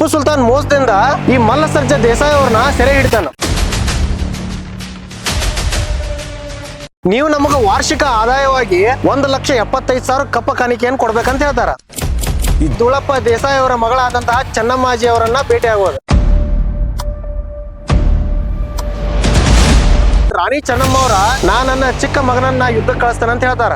ಟಿಪ್ಪು ಸುಲ್ತಾನ್ ಮೋಸದಿಂದ ಈ ಮಲ್ಲಸರ್ಜ ದೇಸಾಯಿ ಅವ್ರನ್ನ ಸೆರೆ ಹಿಡಿತಾನ. ನೀವು ನಮಗ ವಾರ್ಷಿಕ ಆದಾಯವಾಗಿ 1,75,000 ಕಪ್ಪ ಕಾಣಿಕೆಯನ್ನು ಕೊಡ್ಬೇಕಂತ ಹೇಳ್ತಾರ. ಧೂಳಪ್ಪ ದೇಸಾಯಿ ಅವರ ಮಗಳಾದಂತಹ ಚೆನ್ನಮ್ಮಾಜಿ ಅವರನ್ನ ಭೇಟಿ ಆಗೋದು. ರಾಣಿ ಚೆನ್ನಮ್ಮ ಅವರ ನನ್ನ ಚಿಕ್ಕ ಮಗನನ್ನ ಯುದ್ಧಕ್ಕೆ ಕಳಿಸ್ತಾನಂತ ಹೇಳ್ತಾರ.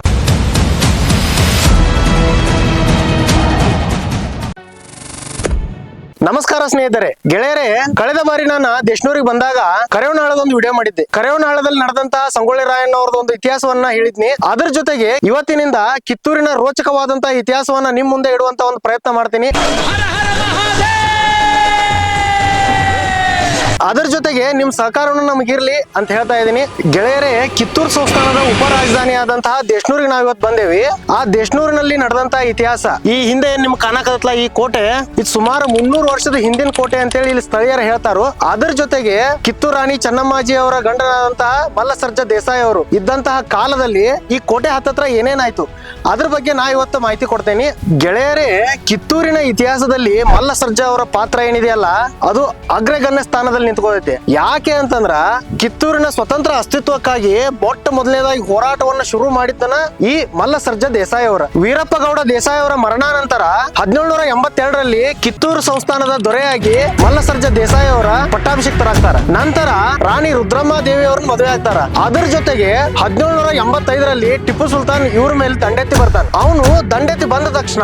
ನಮಸ್ಕಾರ ಸ್ನೇಹಿತರೆ, ಗೆಳೆಯರೇ, ಕಳೆದ ಬಾರಿ ನಾನು ದೇಶನೂರಿಗೆ ಬಂದಾಗ ಕರೇವನಹಳ್ಳದ ಒಂದು ವಿಡಿಯೋ ಮಾಡಿದ್ದೆ. ಕರೇವನಹಳ್ಳದಲ್ಲಿ ನಡೆದಂತಹ ಸಂಗೊಳ್ಳಿ ರಾಯಣ್ಣ ಅವರದ್ದು ಒಂದು ಇತಿಹಾಸವನ್ನ ಹೇಳಿದ್ನಿ. ಅದ್ರ ಜೊತೆಗೆ ಇವತ್ತಿನಿಂದ ಕಿತ್ತೂರಿನ ರೋಚಕವಾದಂತಹ ಇತಿಹಾಸವನ್ನ ನಿಮ್ ಮುಂದೆ ಇಡುವಂತ ಒಂದು ಪ್ರಯತ್ನ ಮಾಡ್ತೀನಿ. ಅದರ ಜೊತೆಗೆ ನಿಮ್ ಸಹಕಾರವನ್ನು ನಮಗಿರ್ಲಿ ಅಂತ ಹೇಳ್ತಾ ಇದ್ದೀನಿ. ಗೆಳೆಯರೇ, ಕಿತ್ತೂರು ಸಂಸ್ಥಾನದ ಉಪ ರಾಜಧಾನಿ ಆದಂತಹ ದೇಶನೂರಿಗೆ ನಾವ್ ಇವತ್ತು ಬಂದೇವಿ. ಆ ದೇಶನೂರಿನಲ್ಲಿ ನಡೆದಂತಹ ಇತಿಹಾಸ, ಈ ಹಿಂದೆ ನಿಮ್ ಕಾಣಕತ್ತಲ್ಲ ಈ ಕೋಟೆ, ಇದು ಸುಮಾರು 300 ವರ್ಷದ ಹಿಂದಿನ ಕೋಟೆ ಅಂತೇಳಿ ಇಲ್ಲಿ ಸ್ಥಳೀಯರು ಹೇಳ್ತಾರು. ಅದರ ಜೊತೆಗೆ ಕಿತ್ತೂರು ರಾಣಿ ಚೆನ್ನಮ್ಮಾಜಿ ಅವರ ಗಂಡನಾದಂತಹ ಮಲ್ಲಸರ್ಜ ದೇಸಾಯಿ ಅವರು ಇದ್ದಂತಹ ಕಾಲದಲ್ಲಿ ಈ ಕೋಟೆ ಹತ್ತತ್ರ ಏನೇನಾಯ್ತು ಅದ್ರ ಬಗ್ಗೆ ನಾ ಇವತ್ತು ಮಾಹಿತಿ ಕೊಡ್ತೇನೆ. ಗೆಳೆಯರೇ, ಕಿತ್ತೂರಿನ ಇತಿಹಾಸದಲ್ಲಿ ಮಲ್ಲಸರ್ಜ ಅವರ ಪಾತ್ರ ಏನಿದೆಯಲ್ಲ ಅದು ಅಗ್ರಗಣ್ಯ ಸ್ಥಾನದಲ್ಲಿ ನಿಂತ್ಕೊಳ್ಳುತ್ತೆ. ಯಾಕೆ ಅಂತಂದ್ರ ಕಿತ್ತೂರಿನ ಸ್ವತಂತ್ರ ಅಸ್ತಿತ್ವಕ್ಕಾಗಿ ಮೊಟ್ಟ ಮೊದಲನೇದಾಗಿ ಹೋರಾಟವನ್ನ ಶುರು ಮಾಡಿದ್ದನ ಈ ಮಲ್ಲಸರ್ಜ ದೇಸಾಯಿ ಅವರ. ವೀರಪ್ಪ ಗೌಡ ದೇಸಾಯಿ ಅವರ ಮರಣಾನಂತರ 1782ರಲ್ಲಿ ಕಿತ್ತೂರು ಸಂಸ್ಥಾನದ ದೊರೆಯಾಗಿ ಮಲ್ಲಸರ್ಜ ದೇಸಾಯಿ ಅವರ ಪಟ್ಟಾಭಿಷಿಕ್ತರಾಗ್ತಾರ. ನಂತರ ರಾಣಿ ರುದ್ರಮ್ಮ ದೇವಿ ಅವ್ರನ್ನ ಮದುವೆ ಆಗ್ತಾರ. ಅದರ ಜೊತೆಗೆ 1785ರಲ್ಲಿ ಟಿಪ್ಪು ಸುಲ್ತಾನ್ ಇವ್ರ ಮೇಲೆ ದಂಡೆತ್ತಿ ಬರ್ತಾನೆ. ಅವನು ದಂಡೆತ್ತಿ ಬಂದ ತಕ್ಷಣ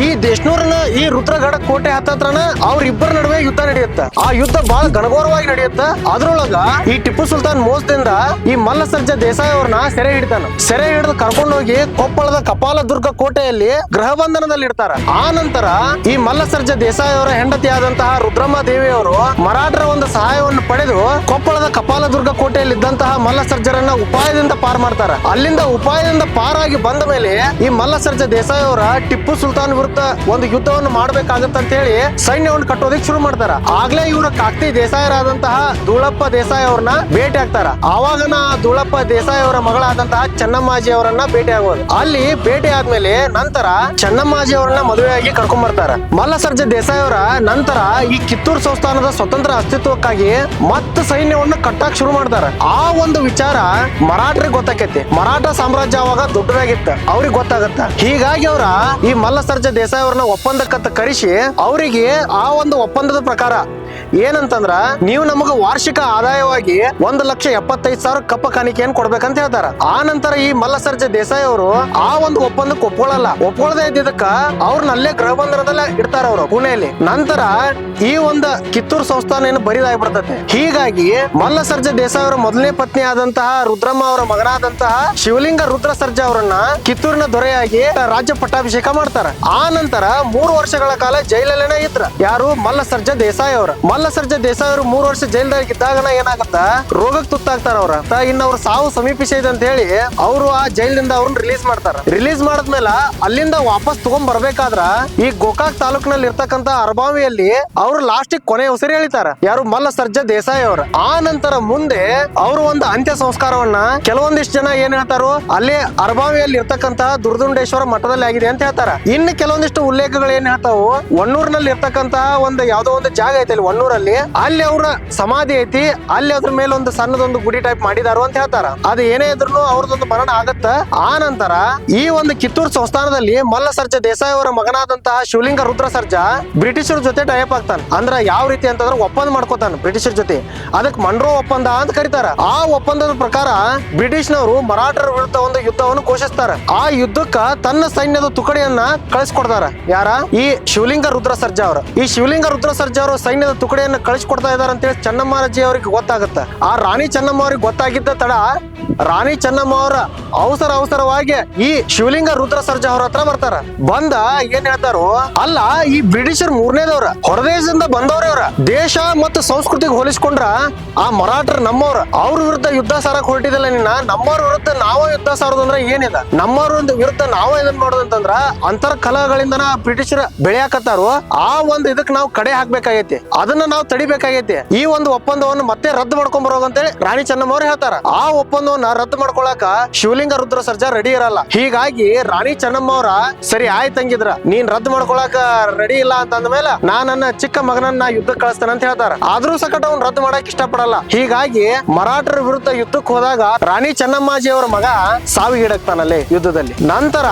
ಈ ದೇಶನೂರಿನ ಈ ರುದ್ರಗಢ ಕೋಟೆ ಹತ್ತತ್ರನ ಅವ್ರಿಬ್ಬರ ನಡುವೆ ಯುದ್ಧ ನಡೆಯುತ್ತೆ. ಆ ಯುದ್ಧ ಬಹಳ ಘನಘೋರವಾಗಿ ನಡೆಯುತ್ತ. ಅದ್ರೊಳಗ ಈ ಟಿಪ್ಪು ಸುಲ್ತಾನ್ ಮೋಸದಿಂದ ಈ ಮಲ್ಲಸರ್ಜ ದೇಸಾಯಿ ಅವ್ರನ್ನ ಸೆರೆ ಹಿಡಿತಾನ. ಸೆರೆ ಹಿಡಿದು ಕರ್ಕೊಂಡೋಗಿ ಕೊಪ್ಪಳದ ಕಪಾಲದುರ್ಗ ಕೋಟೆಯಲ್ಲಿ ಗೃಹ ಬಂಧನದಲ್ಲಿ ಇಡ್ತಾರ. ಆ ನಂತರ ಈ ಮಲ್ಲಸರ್ಜ ದೇಸಾಯಿ ಅವರ ಹೆಂಡತಿ ಆದಂತಹ ರುದ್ರಮ್ಮ ದೇವಿ ಅವರು ಮರಾಠರ ಒಂದು ಸಹಾಯವನ್ನು ಪಡೆದು ಕೊಪ್ಪಳದ ಕಪಾಲದುರ್ಗ ಕೋಟೆಯಲ್ಲಿ ಇದ್ದಂತಹ ಮಲ್ಲಸರ್ಜರನ್ನ ಉಪಾಯದಿಂದ ಪಾರ್ ಮಾಡ್ತಾರ. ಅಲ್ಲಿಂದ ಉಪಾಯದಿಂದ ಪಾರಾಗಿ ಬಂದ ಮೇಲೆ ಈ ಮಲ್ಲಸರ್ಜ ದೇಸಾಯಿ ಅವರ ಟಿಪ್ಪು ಸುಲ್ತಾನ್ ವಿರುದ್ಧ ಒಂದು ಯುದ್ಧವನ್ನು ಮಾಡ್ಬೇಕಾಗತ್ತ ಅಂತ ಹೇಳಿ ಸೈನ್ಯವನ್ನು ಕಟ್ಟೋದಕ್ಕೆ ಶುರು ಮಾಡ್ತಾರ. ಆಗ್ಲೇ ಇವರ ಕಾಕ್ತಿ ದೇಸಾಯರಾದಂತಹ ಧೂಳಪ್ಪ ದೇಸಾಯಿ ಅವ್ರನ್ನ ಭೇಟಿ ಆಗ್ತಾರ. ಆವಾಗನ ಧೂಳಪ್ಪ ದೇಸಾಯಿ ಅವರ ಮಗಳಾದಂತಹ ಚೆನ್ನಮ್ಮಾಜಿ ಅವರನ್ನ ಭೇಟಿ ಆಗೋದು. ಅಲ್ಲಿ ಭೇಟಿ ಆದ್ಮೇಲೆ ನಂತರ ಚೆನ್ನಮ್ಮಾಜಿ ಅವರನ್ನ ಮದುವೆಯಾಗಿ ಕರ್ಕೊಂಡ್ ಬರ್ತಾರ. ಮಲ್ಲಸರ್ಜ ದೇಸಾಯಿ ಅವರ ನಂತರ ಈ ಕಿತ್ತೂರು ಸಂಸ್ಥಾನದ ಸ್ವತಂತ್ರ ಅಸ್ತಿತ್ವಕ್ಕಾಗಿ ಮತ್ತೆ ಸೈನ್ಯವನ್ನು ಕಟ್ಟಕ್ ಶುರು ಮಾಡ್ತಾರ. ಆ ಒಂದು ವಿಚಾರ ಮರಾಠರಿಗೆ ಗೊತ್ತಾಕೈತಿ. ಮರಾಠ ಸಾಮ್ರಾಜ್ಯ ಅವಾಗ ದೊಡ್ಡದಾಗಿತ್ತ, ಅವ್ರಿಗೆ ಗೊತ್ತಾಗತ್ತ. ಹೀಗಾಗಿ ಅವರ ಈ ಮಲ್ಲಸರ್ಜ ದೇಸಾಯಿ ಅವ್ರನ್ನ ಒಪ್ಪಂದಕ್ಕಂತ ಕರೆಸಿ ಅವರಿಗೆ ಆ ಒಂದು ಒಪ್ಪಂದದ ಪ್ರಕಾರ ಏನಂತಂದ್ರ ನೀವು ನಮಗ ವಾರ್ಷಿಕ ಆದಾಯವಾಗಿ 1,75,000 ಕಪ್ಪ ಕಾಣಿಕೆಯನ್ನು ಕೊಡ್ಬೇಕಂತ ಹೇಳ್ತಾರ. ಆ ನಂತರ ಈ ಮಲ್ಲಸರ್ಜ ದೇಸಾಯಿ ಅವರು ಆ ಒಂದು ಒಪ್ಪಂದಕ್ಕೆ ಒಪ್ಕೊಳ್ಳದೆ ಇದ್ದಿದ್ದಕ್ಕ ಅವ್ರನ್ನ ಅಲ್ಲೇ ಗೃಹ ಬಂಧನದಲ್ಲೇ ಇಡ್ತಾರ ಅವರು ಪುಣೆಯಲ್ಲಿ. ನಂತರ ಈ ಒಂದು ಕಿತ್ತೂರು ಸಂಸ್ಥಾನ ಏನು ಬರಿದಾಗ್ಬಿಡ್ತದೆ. ಹೀಗಾಗಿ ಮಲ್ಲಸರ್ಜ ದೇಸಾಯಿ ಅವರ ಮೊದಲನೇ ಪತ್ನಿ ಆದಂತಹ ರುದ್ರಮ್ಮ ಅವರ ಮಗನಾದಂತಹ ಶಿವಲಿಂಗ ರುದ್ರ ಸರ್ಜಾ ಅವರನ್ನ ಕಿತ್ತೂರಿನ ದೊರೆಯಾಗಿ ರಾಜ್ಯ ಪಟ್ಟಾಭಿಷೇಕ ಮಾಡ್ತಾರ. ಆ ನಂತರ 3 ವರ್ಷಗಳ ಕಾಲ ಜೈಲಲ್ಲೇನೆ ಇದ್ರ ಯಾರು ಮಲ್ಲಸರ್ಜ ದೇಸಾಯಿ ಅವರ. ಮಲ್ಲಸರ್ಜ ದೇಸಾಯಿ ಅವರು 3 ವರ್ಷ ಜೈಲ್ದಾಗ ಇದ್ದಾಗನ ಏನಾಗತ್ತ, ರೋಗಕ್ಕೆ ತುತ್ತಾಗ್ತಾರ ಅವ್ರ. ಇನ್ನ ಅವ್ರ ಸಾವು ಸಮೀಪಿಸಿದೆ ಅಂತ ಹೇಳಿ ಅವರು ಆ ಜೈಲಿನಿಂದ ಅವ್ರನ್ನ ರಿಲೀಸ್ ಮಾಡ್ತಾರ. ರಿಲೀಸ್ ಮಾಡಿದ್ಮೇಲೆ ಅಲ್ಲಿಂದ ವಾಪಸ್ ತಗೊಂಡ್ ಬರ್ಬೇಕಾದ್ರ ಈ ಗೋಕಾಕ್ ತಾಲೂಕಿನಲ್ಲಿ ಇರ್ತಕ್ಕಂತ ಅರಬಾವಿಯಲ್ಲಿ ಅವ್ರು ಲಾಸ್ಟ್ ಕೊನೆ ಉಸಿರಿ ಎಳಿತಾರ ಯಾರು ಮಲ್ಲಸರ್ಜ ದೇಸಾಯಿ ಅವರು. ಆ ನಂತರ ಮುಂದೆ ಅವರು ಒಂದು ಅಂತ್ಯ ಸಂಸ್ಕಾರವನ್ನ ಕೆಲವೊಂದಿಷ್ಟು ಜನ ಏನ್ ಹೇಳ್ತಾರೋ ಅಲ್ಲಿ ಅರಬಾವಿಯಲ್ಲಿ ಇರ್ತಕ್ಕಂತಹ ದುರ್ದುಂಡೇಶ್ವರ ಮಠದಲ್ಲಿ ಆಗಿದೆ ಅಂತ ಹೇಳ್ತಾರ. ಇನ್ನು ಕೆಲವೊಂದಿಷ್ಟು ಉಲ್ಲೇಖಗಳು ಏನ್ ಹೇಳ್ತಾವು, ಒಣ್ಣೂರಿನಲ್ಲಿ ಇರ್ತಕ್ಕಂತಹ ಒಂದು ಯಾವ್ದೋ ಒಂದು ಜಾಗ ಐತಿ ಅಲ್ಲಿ ಒಣ್ಣೂರಲ್ಲಿ, ಅಲ್ಲಿ ಅವ್ರ ಸಮಾಧಿ ಐತಿ, ಅಲ್ಲಿ ಅದ್ರ ಮೇಲೆ ಒಂದು ಸಣ್ಣದೊಂದು ಗುಡಿ ಟೈಪ್ ಮಾಡಿದಾರು ಅಂತ ಹೇಳ್ತಾರ. ಅದು ಏನೇ ಇದ್ರು ಅವ್ರದೊಂದು ಮರಣ ಆಗತ್ತ. ಆ ನಂತರ ಈ ಒಂದು ಕಿತ್ತೂರು ಸಂಸ್ಥಾನದಲ್ಲಿ ಮಲ್ಲಸರ್ಜ ದೇಸಾಯಿ ಅವರ ಮಗನಾದಂತಹ ಶಿವಲಿಂಗ ರುದ್ರ ಸರ್ಜಾ ಬ್ರಿಟಿಷರ ಜೊತೆ ಟೈಪ್ ಆಗ್ತಾನ. ಅಂದ್ರ ಯಾವ ರೀತಿ ಅಂತಂದ್ರೆ ಒಪ್ಪಂದ ಮಾಡ್ಕೋತಾನ ಬ್ರಿಟಿಷರ ಜೊತೆ. ಅದಕ್ಕೆ ಮನ್ರೋ ಒಪ್ಪಂದ ಅಂತ ಕರೀತಾರ. ಆ ಒಪ್ಪಂದದ ಪ್ರಕಾರ ಬ್ರಿಟಿಷ್ನವರು ಮರಾಠರ ವಿರುದ್ಧ ಒಂದು ಯುದ್ಧವನ್ನು ಘೋಷಿಸ್ತಾರ. ಆ ಯುದ್ಧಕ್ಕ ತನ್ನ ಸೈನ್ಯದ ತುಕಡಿಯನ್ನ ಕಳಿಸ್ಕೊಡ್ತಾರ. ಯಾರ? ಈ ಶಿವಲಿಂಗ ರುದ್ರ ಸರ್ಜಾ ಅವರು. ಈ ಶಿವಲಿಂಗ ರುದ್ರ ಸರ್ಜಾ ಅವರು ಸೈನ್ಯದ ತುಕಡಿಯನ್ನ ಕಳಿಸ್ಕೊಡ್ತಾ ಇದಾರೆ ಅಂತ ಹೇಳಿ ಚೆನ್ನಮ್ಮಾಜಿ ಅವ್ರಿಗೆ ಗೊತ್ತಾಗತ್ತ. ಆ ರಾಣಿ ಚೆನ್ನಮ್ಮ ಅವ್ರಿಗೆ ಗೊತ್ತಾಗಿದ್ದ ತಡ ರಾಣಿ ಚೆನ್ನಮ್ಮ ಅವರ ಅವಸರವಾಗಿ ಈ ಶಿವಲಿಂಗ ರುದ್ರ ಸರ್ಜಾ ಅವ್ರ ಹತ್ರ ಬರ್ತಾರ. ಬಂದ ಏನ್ ಹೇಳ್ತಾರೋ, ಅಲ್ಲ ಈ ಬ್ರಿಟಿಷರ್ 3ನೇದವ್ರ ಹೊರದೇಶದಿಂದ ಬಂದವ್ರ, ಅವ್ರ ದೇಶ ಮತ್ತು ಸಂಸ್ಕೃತಿಗೆ ಹೋಲಿಸ್ಕೊಂಡ್ರ ಆ ಮರಾಠರ್ ನಮ್ಮವ್ರ. ಅವ್ರ ವಿರುದ್ಧ ಯುದ್ಧ ಸಾರಕ್ ಹೊರಟಿದಲ್ಲ ನಿನ್ನ, ನಮ್ಮವ್ರ ವಿರುದ್ಧ ನಾವ ಯುದ್ಧ ಸಾರೋದಂದ್ರ ಏನಿದೆ, ನಮ್ಮವ್ರ ವಿರುದ್ಧ ನಾವ ಇದನ್ ಮಾಡೋದಂತಂದ್ರ ಅಂತರ್ ಕಲಹಗಳಿಂದ ಬ್ರಿಟಿಷರ ಬೆಳೆಯಾಕತ್ತಾರು. ಆ ಒಂದು ಇದಕ್ ನಾವು ಕಡೆ ಹಾಕ್ಬೇಕಾಗೈತಿ, ಅದನ್ನ ನಾವು ತಡಿಬೇಕಾಗೈತಿ. ಈ ಒಂದು ಒಪ್ಪಂದವನ್ನು ಮತ್ತೆ ರದ್ದು ಮಾಡ್ಕೊಂಡ್ ಬರೋಗಂತೇಳಿ ರಾಣಿ ಚೆನ್ನಮ್ಮ ಅವ್ರು ಹೇಳ್ತಾರ. ಆ ಒಪ್ಪಂದವನ್ನು ಒಪ್ಪಂದವನ್ನ ರದ್ದು ಮಾಡ್ಕೊಳಕ ಶಿವಲಿಂಗ ರುದ್ರ ಸರ್ಜಾ ರೆಡಿ ಇರಲ್ಲ. ಹೀಗಾಗಿ ರಾಣಿ ಚೆನ್ನಮ್ಮ ಅವರ ಸರಿ ಆಯ್ತಂಗಿದ್ರ ನೀನ್ ರದ್ದು ಮಾಡ್ಕೊಳಕ ರೆಡಿ ಇಲ್ಲ ಅಂತ ಅಂದ್ಮೇಲೆ ನಾ ನನ್ನ ಚಿಕ್ಕ ಮಗನನ್ನ ಯುದ್ಧಕ್ಕೆ ಕಳಿಸ್ತೇನೆ ಅಂತ ಹೇಳ್ತಾರ. ಆದ್ರೂ ಸಕಟ ಅವ್ನ್ ರದ್ದು ಮಾಡಕ್ ಇಷ್ಟಪಡಲ್ಲ. ಹೀಗಾಗಿ ಮರಾಠರ ವಿರುದ್ಧ ಯುದ್ಧಕ್ಕೆ ಹೋದಾಗ ರಾಣಿ ಚೆನ್ನಮ್ಮಾಜಿ ಅವರ ಮಗ ಸಾವಿಗೀಡಾಗ್ತಾನಲ್ಲಿ ಯುದ್ಧದಲ್ಲಿ. ನಂತರ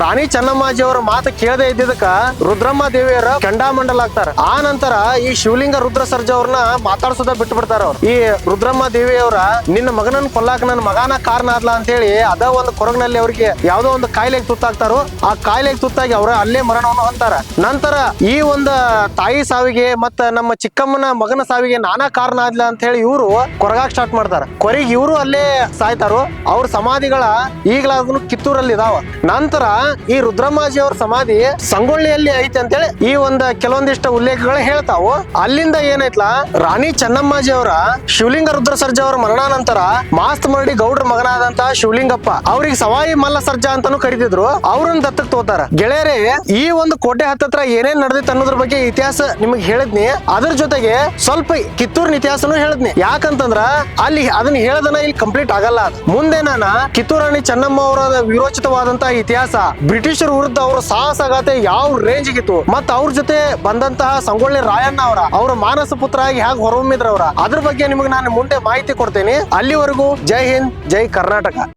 ರಾಣಿ ಚೆನ್ನಮ್ಮಾಜಿ ಅವರ ಮಾತು ಕೇಳದೆ ಇದ್ದಿದ್ದಕ್ಕ ರುದ್ರಮ್ಮ ದೇವಿಯರ ಕೆಂಡಾಮಂಡಲ ಆಗ್ತಾರ. ಆ ನಂತರ ಈ ಶಿವಲಿಂಗ ರುದ್ರ ಸರ್ಜಾ ಅವ್ರನ್ನ ಮಾತಾಡ್ಸೋದ ಬಿಟ್ಟು ಬಿಡ್ತಾರ. ಅವ್ರು ಈ ರುದ್ರಮ್ಮ ದೇವಿಯವರ ನಿನ್ನ ಮಗನನ್ನ ಕೊಲ್ಲಾಕ ನನ್ನ ಮಗನ ಕಾರಣ ಆದ್ಲ ಅಂತ ಹೇಳಿ ಅದ ಒಂದು ಕೊರಗಿನಲ್ಲಿ ಅವ್ರಿಗೆ ಯಾವ್ದೋ ಒಂದು ಕಾಯಿಲೆಗೆ ತುತ್ತಾಗ್ತಾರೋ ಆ ಕಾಯಿಲೆಗೆ ತುತ್ತಾಗಿ ಅವ್ರ ಅಲ್ಲೇ ಮರಣವನ್ನು ಹೊಂತಾರ. ನಂತರ ಈ ಒಂದು ತಾಯಿ ಸಾವಿಗೆ ಮತ್ತ ನಮ್ಮ ಚಿಕ್ಕಮ್ಮನ ಮಗನ ಸಾವಿಗೆ ನಾನಾ ಕಾರಣ ಆದ್ಲ ಅಂತ ಹೇಳಿ ಇವರು ಕೊರಗಾಕ್ ಸ್ಟಾರ್ಟ್ ಮಾಡ್ತಾರ. ಕೊರಗಿ ಇವರು ಅಲ್ಲೇ ಸಾಯ್ತಾರೋ. ಅವ್ರ ಸಮಾಧಿಗಳ ಈಗಲಾದ್ರೂ ಕಿತ್ತೂರಲ್ಲಿ ಇದಾವ. ನಂತರ ಈ ರುದ್ರಮ್ಮಾಜಿ ಅವ್ರ ಸಮಾಧಿ ಸಂಗೊಳ್ಳಿಯಲ್ಲಿ ಐತೆ ಅಂತೇಳಿ ಈ ಒಂದು ಕೆಲವೊಂದಿಷ್ಟು ಉಲ್ಲೇಖಗಳು ಹೇಳ್ತಾವು. ಅಲ್ಲಿಂದ ಏನೈತ್ಲ ರಾಣಿ ಚೆನ್ನಮ್ಮಾಜಿ ಅವರ ಶಿವಲಿಂಗ ರುದ್ರ ಸರ್ಜಾ ಅವರ ಮರಣ ನಂತರ ಮಾಸ್ತ್ ಮರಡಿ ಗೌಡ್ರ ಮಗನಾದಂತ ಶಿವಲಿಂಗಪ್ಪ ಅವ್ರಿಗೆ ಸವಾಯಿ ಮಲ್ಲ ಸರ್ಜಾ ಅಂತಾನು ಕರಿತಿದ್ರು. ಅವ್ರನ್ನ ದತ್ತಕ್ ತೋತಾರ. ಗೆಳೆಯರೇ, ಈ ಒಂದು ಕೋಟೆ ಹತ್ತತ್ರ ಏನೇನ್ ನಡೆದಿತ್ತು ಅನ್ನೋದ್ರ ಬಗ್ಗೆ ಇತಿಹಾಸ ನಿಮಗೆ ಹೇಳಿದ್ನಿ. ಅದ್ರ ಜೊತೆಗೆ ಸ್ವಲ್ಪ ಕಿತ್ತೂರಿನ ಇತಿಹಾಸನು ಹೇಳಿದ್ನಿ. ಯಾಕಂತಂದ್ರ ಅಲ್ಲಿ ಅದನ್ನ ಹೇಳದನ ಇಲ್ಲಿ ಕಂಪ್ಲೀಟ್ ಆಗಲ್ಲ. ಮುಂದೆ ನಾನು ಕಿತ್ತೂರು ರಾಣಿ ಚೆನ್ನಮ್ಮ ಅವರ ವಿರೋಚಿತವಾದಂತಹ ಇತಿಹಾಸ, ಬ್ರಿಟಿಷರ ವಿರುದ್ಧ ಅವರ ಸಾಹಸಗಾಥೆ ಯಾವ ರೇಂಜ್ ಗಿತ್ತು, ಮತ್ತ ಅವ್ರ ಜೊತೆ ಬಂದಂತಹ ಸಂಗೊಳ್ಳಿ ರಾಯಣ್ಣ ಅವರ ಮಾನಸ ಪುತ್ರ ಆಗಿ ಹೇಗೆ ಹೊರಹೊಮ್ಮಿದ್ರ ಅದ್ರ ಬಗ್ಗೆ ನಿಮಗೆ ನಾನು ಮುಂದೆ ಮಾಹಿತಿ ಕೊಡ್ತೇನೆ. ಅಲ್ಲಿವರೆಗೂ ಜೈ ಹಿಂದ್, ಜೈ ಕರ್ನಾಟಕ.